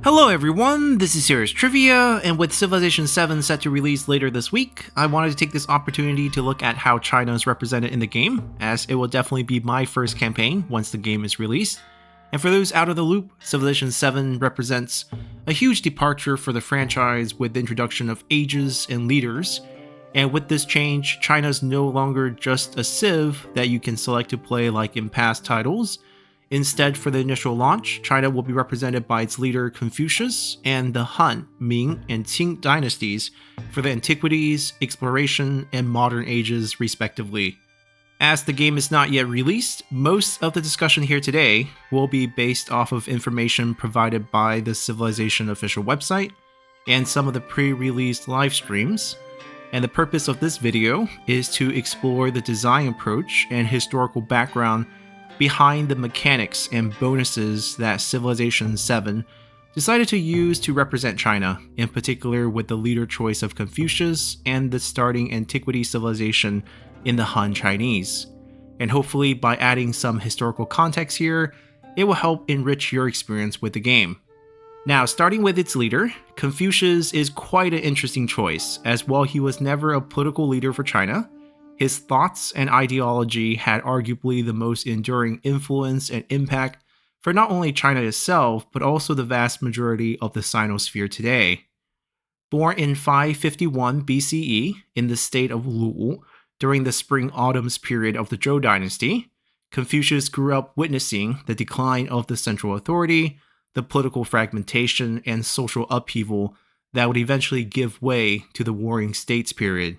Hello everyone, this is Serious Trivia, and with Civilization VII set to release later this week, I wanted to take this opportunity to look at how China is represented in the game, as it will definitely be my first campaign once the game is released. And for those out of the loop, Civilization VII represents a huge departure for the franchise with the introduction of ages and leaders, and with this change, China is no longer just a civ that you can select to play like in past titles. Instead, for the initial launch, China will be represented by its leader Confucius and the Han, Ming, and Qing dynasties for the antiquities, exploration, and modern ages, respectively. As the game is not yet released, most of the discussion here today will be based off of information provided by the Civilization official website and some of the pre-released live streams. And the purpose of this video is to explore the design approach and historical background behind the mechanics and bonuses that Civilization VII decided to use to represent China, in particular with the leader choice of Confucius and the starting antiquity civilization in the Han Chinese. And hopefully by adding some historical context here, it will help enrich your experience with the game. Now, starting with its leader, Confucius is quite an interesting choice, as while he was never a political leader for China, his thoughts and ideology had arguably the most enduring influence and impact for not only China itself, but also the vast majority of the Sinosphere today. Born in 551 BCE in the state of Lu during the spring-autumns period of the Zhou dynasty, Confucius grew up witnessing the decline of the central authority, the political fragmentation, and social upheaval that would eventually give way to the Warring States period.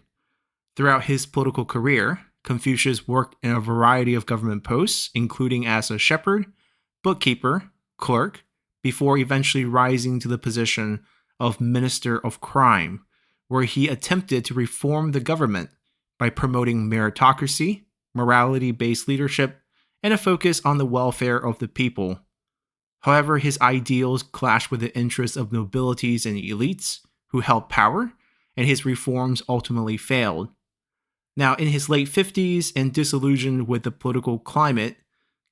Throughout his political career, Confucius worked in a variety of government posts, including as a shepherd, bookkeeper, clerk, before eventually rising to the position of Minister of Crime, where he attempted to reform the government by promoting meritocracy, morality-based leadership, and a focus on the welfare of the people. However, his ideals clashed with the interests of nobilities and elites who held power, and his reforms ultimately failed. Now, in his late 50s and disillusioned with the political climate,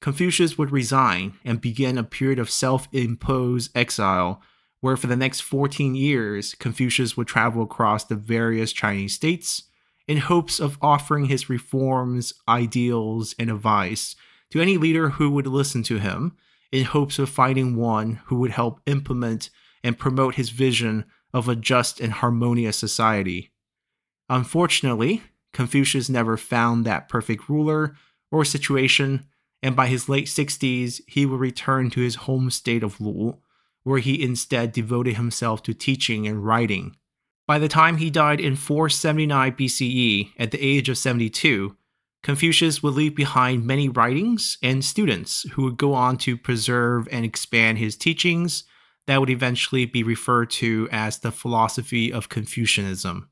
Confucius would resign and begin a period of self-imposed exile, where for the next 14 years, Confucius would travel across the various Chinese states in hopes of offering his reforms, ideals, and advice to any leader who would listen to him, in hopes of finding one who would help implement and promote his vision of a just and harmonious society. Unfortunately, Confucius never found that perfect ruler or situation, and by his late 60s, he would return to his home state of Lu, where he instead devoted himself to teaching and writing. By the time he died in 479 BCE, at the age of 72, Confucius would leave behind many writings and students who would go on to preserve and expand his teachings that would eventually be referred to as the philosophy of Confucianism.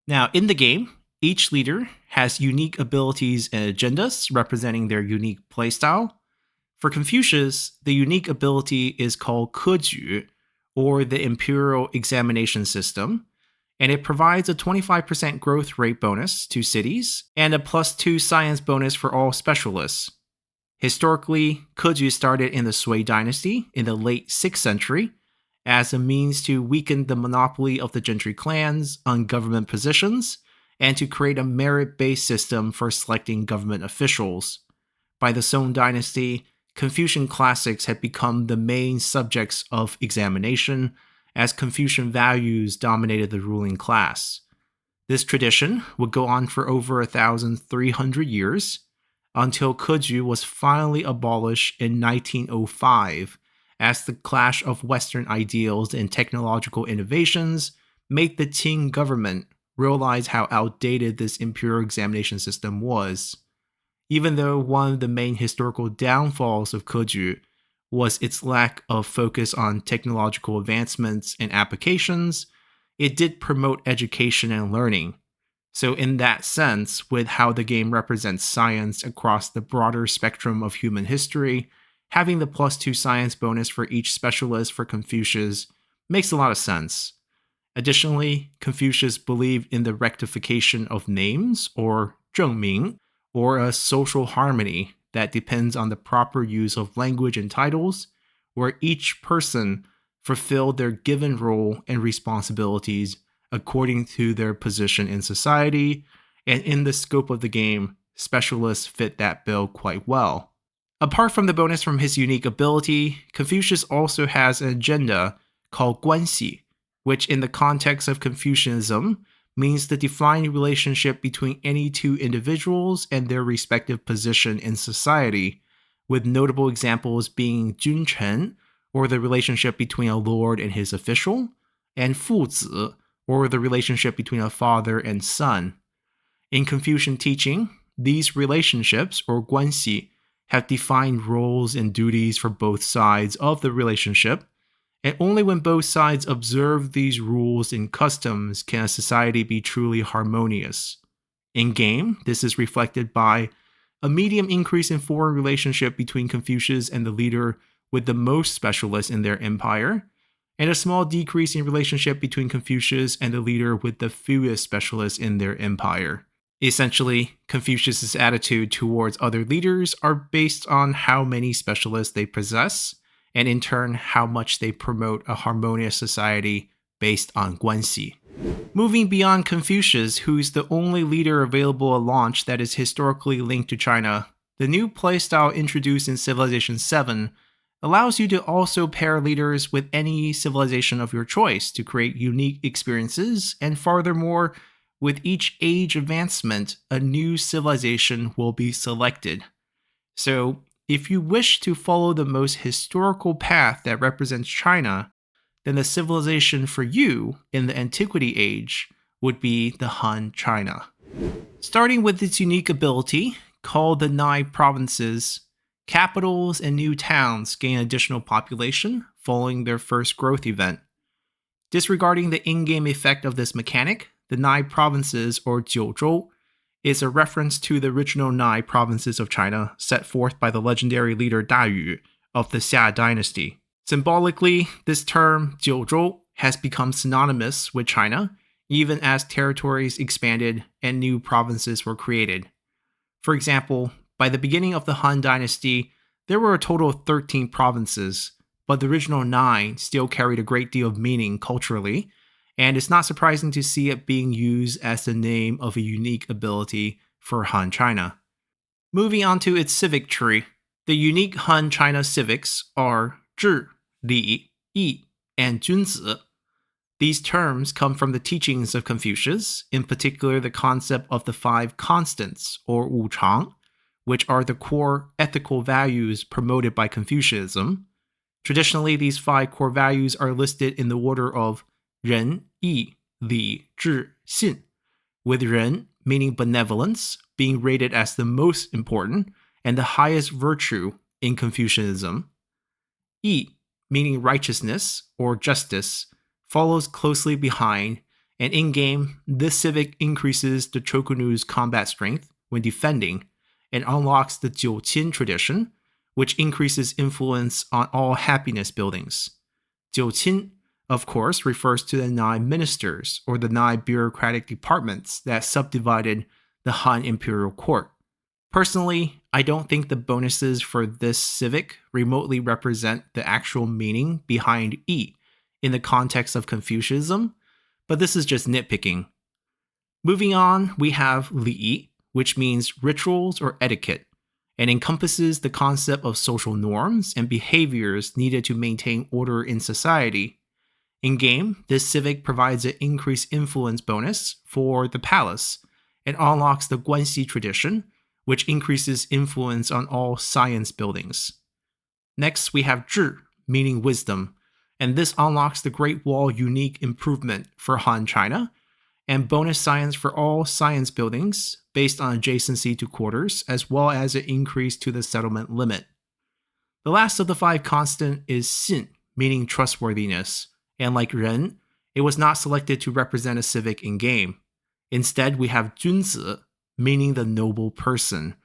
Now, in the game, each leader has unique abilities and agendas representing their unique playstyle. For Confucius, the unique ability is called Keju, or the Imperial Examination System, and it provides a 25% growth rate bonus to cities and a +2 science bonus for all specialists. Historically, Keju started in the Sui dynasty in the late 6th century as a means to weaken the monopoly of the gentry clans on government positions and to create a merit-based system for selecting government officials. By the Song dynasty, Confucian classics had become the main subjects of examination as Confucian values dominated the ruling class. This tradition would go on for over 1,300 years, until Keju was finally abolished in 1905, as the clash of Western ideals and technological innovations made the Qing government realize how outdated this imperial examination system was. Even though one of the main historical downfalls of Keju was its lack of focus on technological advancements and applications, it did promote education and learning. So in that sense, with how the game represents science across the broader spectrum of human history, having the +2 science bonus for each specialist for Confucius makes a lot of sense. Additionally, Confucius believed in the rectification of names, or zhengming, or a social harmony that depends on the proper use of language and titles, where each person fulfill their given role and responsibilities according to their position in society, and in the scope of the game, specialists fit that bill quite well. Apart from the bonus from his unique ability, Confucius also has an agenda called Guanxi, which in the context of Confucianism means the defined relationship between any two individuals and their respective position in society, with notable examples being Junchen, or the relationship between a lord and his official, and Fuzi, or the relationship between a father and son. In Confucian teaching, these relationships, or guanxi, have defined roles and duties for both sides of the relationship, and only when both sides observe these rules and customs can a society be truly harmonious. In game, this is reflected by a medium increase in foreign relationship between Confucius and the leader with the most specialists in their empire, and a small decrease in relationship between Confucius and the leader with the fewest specialists in their empire. Essentially, Confucius's attitude towards other leaders are based on how many specialists they possess, and in turn, how much they promote a harmonious society based on guanxi. Moving beyond Confucius, who's the only leader available at launch that is historically linked to China, the new playstyle introduced in Civilization VII allows you to also pair leaders with any civilization of your choice to create unique experiences, and furthermore, with each age advancement, a new civilization will be selected. So, if you wish to follow the most historical path that represents China, then the civilization for you in the Antiquity Age would be the Han China. Starting with its unique ability, called the Nine Provinces, capitals and new towns gain additional population following their first growth event. Disregarding the in-game effect of this mechanic, the Nine Provinces, or Jiuzhou, is a reference to the original 9 provinces of China set forth by the legendary leader Dayu of the Xia dynasty. Symbolically, this term, Jiuzhou, has become synonymous with China, even as territories expanded and new provinces were created. For example, by the beginning of the Han dynasty, there were a total of 13 provinces, but the original 9 still carried a great deal of meaning culturally, and it's not surprising to see it being used as the name of a unique ability for Han China. Moving on to its civic tree, the unique Han China civics are Zhi, Li, Yi, and Junzi. These terms come from the teachings of Confucius, in particular the concept of the 5 constants, or Wu Chang, which are the core ethical values promoted by Confucianism. Traditionally, these 5 core values are listed in the order of Ren, Yi, Li, Zhi, Xin, with Ren meaning benevolence being rated as the most important and the highest virtue in Confucianism. Yi, meaning righteousness or justice, follows closely behind, and in-game, this civic increases the Cho-Ko-Nu's combat strength when defending, and unlocks the Jiuqin tradition, which increases influence on all happiness buildings. Jiuqin, of course, refers to the 9 ministers, or the 9 bureaucratic departments that subdivided the Han imperial court. Personally, I don't think the bonuses for this civic remotely represent the actual meaning behind Yi in the context of Confucianism, but this is just nitpicking. Moving on, we have Li, which means rituals or etiquette, and encompasses the concept of social norms and behaviors needed to maintain order in society. In-game, this civic provides an increased influence bonus for the palace, and unlocks the Guanxi tradition, which increases influence on all science buildings. Next, we have Zhi, meaning wisdom, and this unlocks the Great Wall unique improvement for Han China, and bonus science for all science buildings based on adjacency to quarters, as well as an increase to the settlement limit. The last of the 5 constant is Xin, meaning trustworthiness, and like Ren, it was not selected to represent a civic in-game. Instead, we have Junzi, meaning the noble person,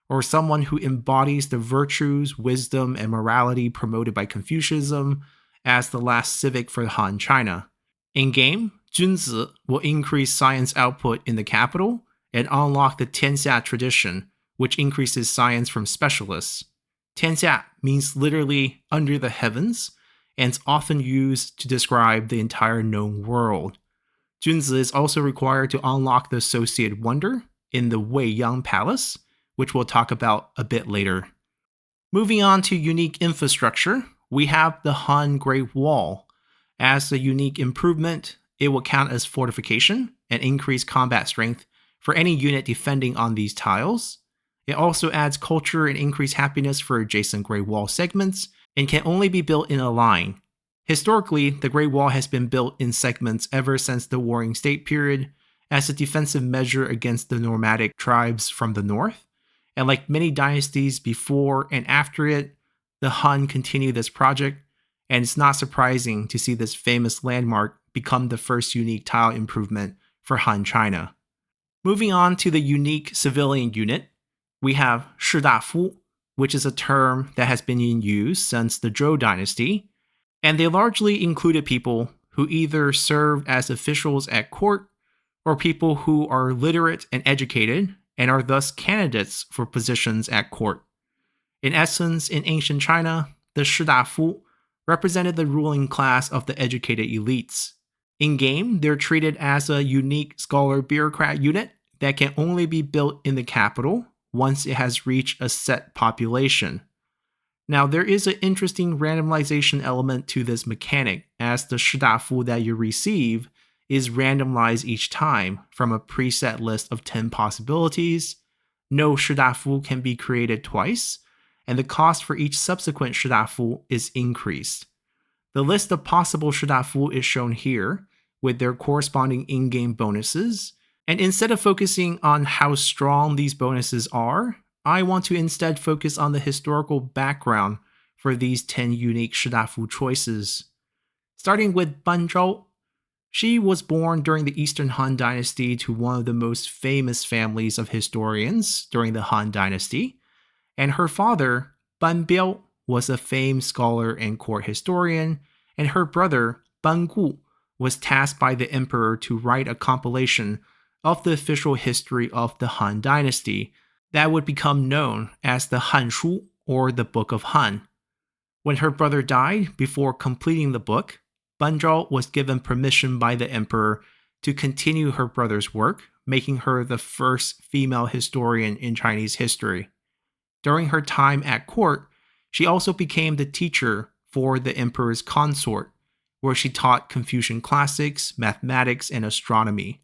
or someone who embodies the virtues, wisdom, and morality promoted by Confucianism as the last civic for Han China. In-game, Junzi will increase science output in the capital and unlock the Tianxia tradition, which increases science from specialists. Tianxia means literally under the heavens, and it's often used to describe the entire known world. Junzi is also required to unlock the associated wonder in the Weiyang Palace, which we'll talk about a bit later. Moving on to unique infrastructure, we have the Han Great Wall. As a unique improvement, it will count as fortification and increase combat strength for any unit defending on these tiles. It also adds culture and increased happiness for adjacent Great Wall segments and can only be built in a line. Historically, the Great Wall has been built in segments ever since the Warring State period as a defensive measure against the nomadic tribes from the north. And like many dynasties before and after it, the Han continued this project, and it's not surprising to see this famous landmark become the first unique tile improvement for Han China. Moving on to the unique civilian unit, we have Dafu, which is a term that has been in use since the Zhou dynasty, and they largely included people who either served as officials at court or people who are literate and educated and are thus candidates for positions at court. In essence, in ancient China, the Dafu represented the ruling class of the educated elites. In-game, they're treated as a unique scholar-bureaucrat unit that can only be built in the capital once it has reached a set population. Now, there is an interesting randomization element to this mechanic, as the Dafu that you receive is randomized each time from a preset list of 10 possibilities. No Dafu can be created twice, and the cost for each subsequent Dafu is increased. The list of possible Dafu is shown here, with their corresponding in-game bonuses, and instead of focusing on how strong these bonuses are, I want to instead focus on the historical background for these 10 unique Dafu choices. Starting with Ban Zhao, she was born during the Eastern Han Dynasty to one of the most famous families of historians during the Han Dynasty, and her father, Ban Biao, was a famed scholar and court historian, and her brother, Ban Gu, was tasked by the emperor to write a compilation of the official history of the Han Dynasty that would become known as the Han Shu, or the Book of Han. When her brother died before completing the book, Ban Zhao was given permission by the emperor to continue her brother's work, making her the first female historian in Chinese history. During her time at court, she also became the teacher for the emperor's consort, where she taught Confucian classics, mathematics, and astronomy.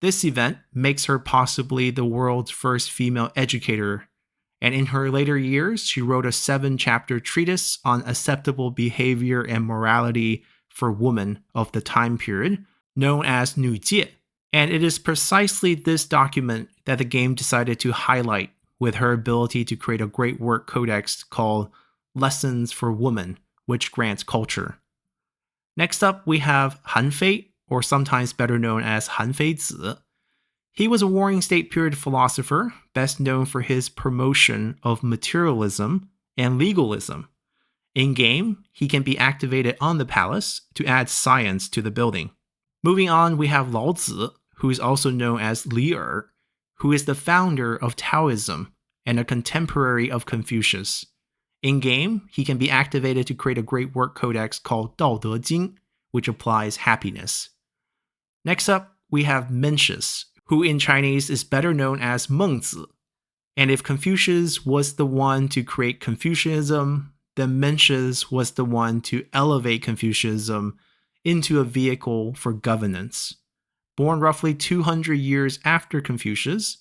This event makes her possibly the world's first female educator, and in her later years, she wrote a 7-chapter treatise on acceptable behavior and morality for women of the time period, known as Nu Jie, and it is precisely this document that the game decided to highlight with her ability to create a great work codex called Lessons for Women, which grants culture. Next up, we have Han Fei, or sometimes better known as Han Feizi. He was a Warring State period philosopher, best known for his promotion of materialism and legalism. In-game, he can be activated on the palace to add science to the building. Moving on, we have Lao Zi, who is also known as Li Er, who is the founder of Taoism and a contemporary of Confucius. In-game, he can be activated to create a great work codex called Dao De Jing, which applies happiness. Next up, we have Mencius, who in Chinese is better known as Mengzi. And if Confucius was the one to create Confucianism, then Mencius was the one to elevate Confucianism into a vehicle for governance. Born roughly 200 years after Confucius,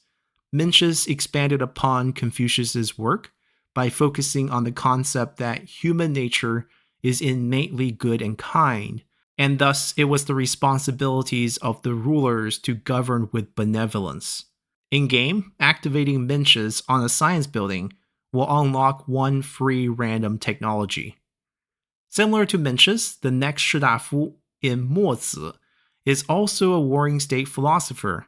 Mencius expanded upon Confucius's work by focusing on the concept that human nature is innately good and kind, and thus it was the responsibilities of the rulers to govern with benevolence. In-game, activating Mencius on a science building will unlock one free random technology. Similar to Mencius, the next Dafu in Mozi is also a Warring State philosopher,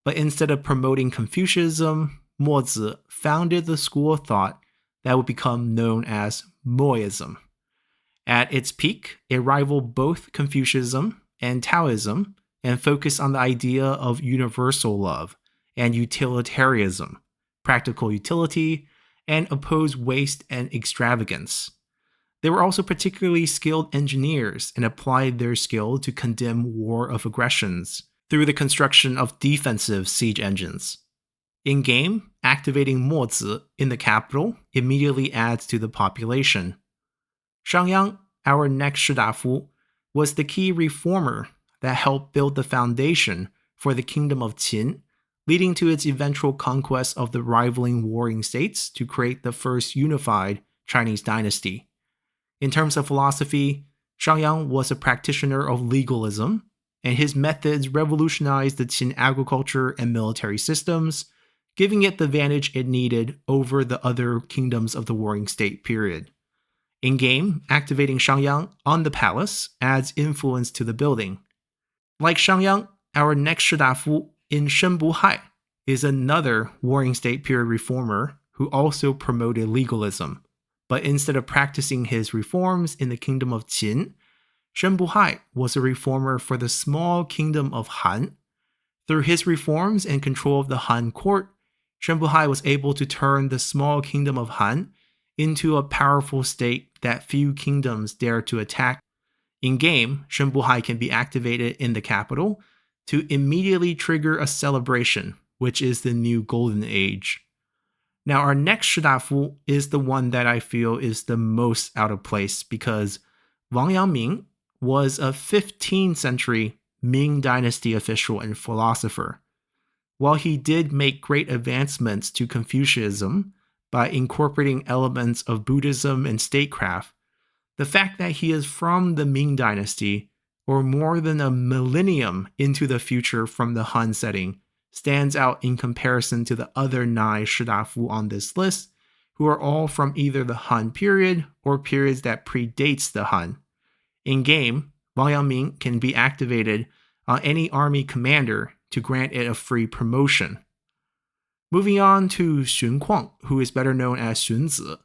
but instead of promoting Confucianism, Mozi founded the school of thought that would become known as Moism. At its peak, it rivaled both Confucianism and Taoism and focused on the idea of universal love and utilitarianism, practical utility, and opposed waste and extravagance. They were also particularly skilled engineers and applied their skill to condemn war of aggressions through the construction of defensive siege engines. In-game, activating Mozi in the capital immediately adds to the population. Shangyang, our next Shidafu, was the key reformer that helped build the foundation for the kingdom of Qin, leading to its eventual conquest of the rivaling warring states to create the first unified Chinese dynasty. In terms of philosophy, Shangyang was a practitioner of legalism, and his methods revolutionized the Qin agriculture and military systems, giving it the advantage it needed over the other kingdoms of the warring state period. In-game, activating Shangyang on the palace adds influence to the building. Like Shangyang, our next Shidafu in Shenbuhai is another warring state period reformer who also promoted legalism. But instead of practicing his reforms in the kingdom of Qin, Shenbuhai was a reformer for the small kingdom of Han. Through his reforms and control of the Han court, Shenbuhai was able to turn the small kingdom of Han into a powerful state that few kingdoms dare to attack. In-game, Shenbuhai can be activated in the capital to immediately trigger a celebration, which is the new Golden Age. Now, our next Shidafu is the one that I feel is the most out of place because Wang Yangming was a 15th century Ming dynasty official and philosopher. While he did make great advancements to Confucianism by incorporating elements of Buddhism and statecraft, the fact that he is from the Ming dynasty, or more than a millennium into the future from the Han setting, stands out in comparison to the other 9 Shidafu on this list, who are all from either the Han period or periods that predates the Han. In-game, Wang Yangming can be activated on any army commander to grant it a free promotion. Moving on to Xun Kuang, who is better known as Xunzi.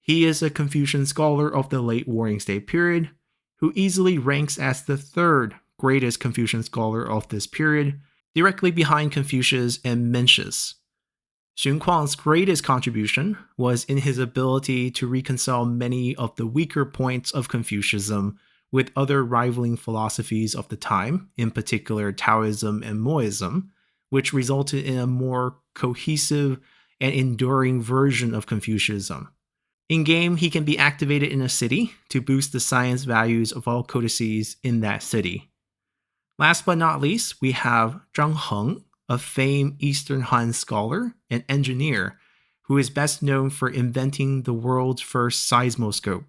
He is a Confucian scholar of the late Warring State period, who easily ranks as the 3rd greatest Confucian scholar of this period, directly behind Confucius and Mencius. Xun Kuang's greatest contribution was in his ability to reconcile many of the weaker points of Confucianism with other rivaling philosophies of the time, in particular Taoism and Moism, which resulted in a more cohesive and enduring version of Confucianism. In-game, he can be activated in a city to boost the science values of all codices in that city. Last but not least, we have Zhang Heng, a famed Eastern Han scholar and engineer who is best known for inventing the world's first seismoscope,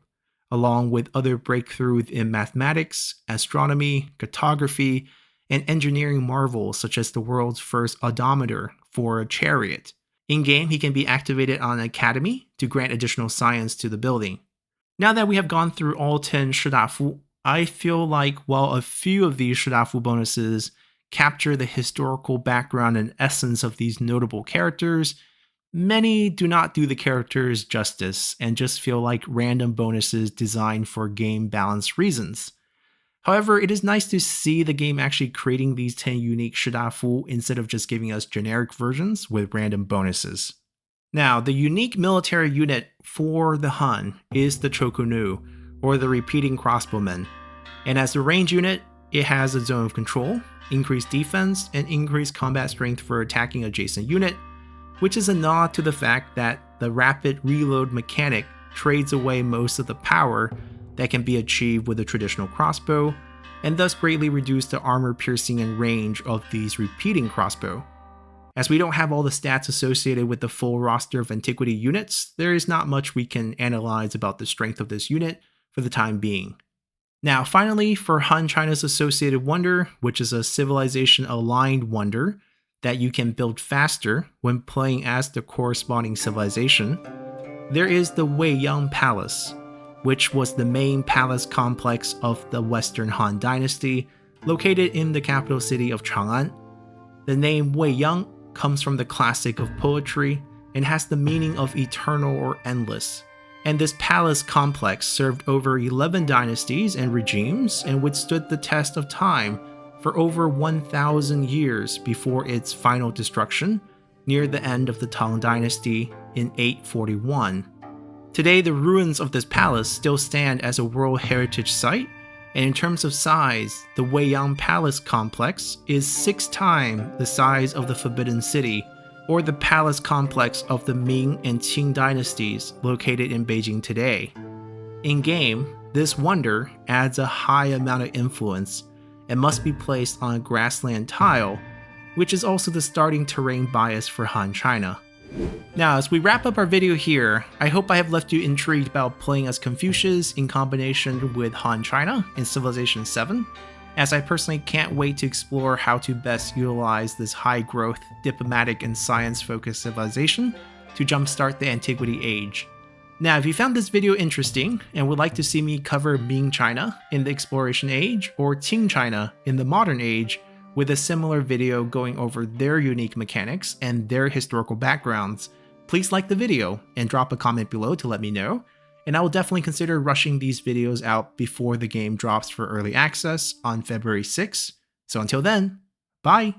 along with other breakthroughs in mathematics, astronomy, cartography, and engineering marvels such as the world's first odometer for a chariot. In-game, he can be activated on an academy to grant additional science to the building. Now that we have gone through all 10 Shidafu, I feel like while a few of these Shidafu bonuses capture the historical background and essence of these notable characters, many do not do the characters justice and just feel like random bonuses designed for game balance reasons. However, it is nice to see the game actually creating these 10 unique Shidafu instead of just giving us generic versions with random bonuses. Now, the unique military unit for the Han is the Cho-Ko-Nu, or the repeating crossbowmen, and as the range unit, it has a zone of control, increased defense, and increased combat strength for attacking adjacent unit, which is a nod to the fact that the rapid reload mechanic trades away most of the power that can be achieved with a traditional crossbow, and thus greatly reduce the armor piercing and range of these repeating crossbow. As we don't have all the stats associated with the full roster of Antiquity units, there is not much we can analyze about the strength of this unit for the time being. Now finally, for Han China's Associated Wonder, which is a civilization-aligned wonder that you can build faster when playing as the corresponding civilization, there is the Weiyang Palace, which was the main palace complex of the Western Han Dynasty, located in the capital city of Chang'an. The name Weiyang comes from the classic of poetry and has the meaning of eternal or endless. And this palace complex served over 11 dynasties and regimes and withstood the test of time for over 1,000 years before its final destruction near the end of the Tang Dynasty in 841. Today, the ruins of this palace still stand as a World Heritage Site, and in terms of size, the Weiyang Palace complex is 6 times the size of the Forbidden City, or the palace complex of the Ming and Qing dynasties located in Beijing today. In-game, this wonder adds a high amount of influence and must be placed on a grassland tile, which is also the starting terrain bias for Han China. Now, as we wrap up our video here, I hope I have left you intrigued about playing as Confucius in combination with Han China in Civilization VII, as I personally can't wait to explore how to best utilize this high-growth, diplomatic, and science-focused civilization to jumpstart the Antiquity Age. Now, if you found this video interesting and would like to see me cover Ming China in the Exploration Age or Qing China in the Modern Age, with a similar video going over their unique mechanics and their historical backgrounds, please like the video and drop a comment below to let me know, and I will definitely consider rushing these videos out before the game drops for early access on February 6th. So until then, bye!